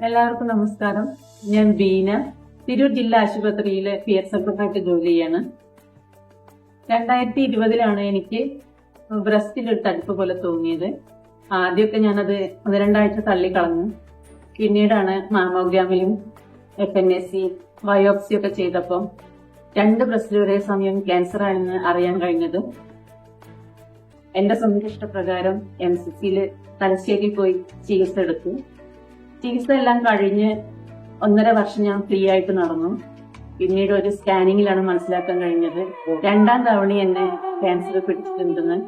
എല്ലാവർക്കും നമസ്കാരം. ഞാൻ ബീന, തിരൂർ ജില്ലാ ആശുപത്രിയിലെ പിയർ സെക്രട്ടറിയായിട്ട് ജോലി ചെയ്യാണ്. 2020 എനിക്ക് ബ്രസ്റ്റിൽ ഒരു തടുപ്പ് പോലെ തോന്നിയത്. ആദ്യമൊക്കെ ഞാനത് 1-2 ആഴ്ച തള്ളിക്കളഞ്ഞു. പിന്നീടാണ് മാമോഗ്രാമിലും FNAC ബയോപ്സി ഒക്കെ ചെയ്തപ്പോൾ 2 ബ്രസ്റ്റിൽ ഒരേ സമയം ക്യാൻസർ ആണെന്ന് അറിയാൻ കഴിഞ്ഞത്. എന്റെ സ്വന്തം ഇഷ്ടപ്രകാരം MCCയിൽ തലശ്ശേരി പോയി ചികിത്സ എടുത്തു. ചികിത്സ എല്ലാം കഴിഞ്ഞ് 1.5 വർഷം ഞാൻ ഫ്രീ ആയിട്ട് നടന്നു. പിന്നീട് ഒരു സ്കാനിങ്ങിലാണ് മനസ്സിലാക്കാൻ കഴിഞ്ഞത് 2ാം തവണ എന്നെ ക്യാൻസർ പിടിച്ചിട്ടുണ്ടെന്ന്.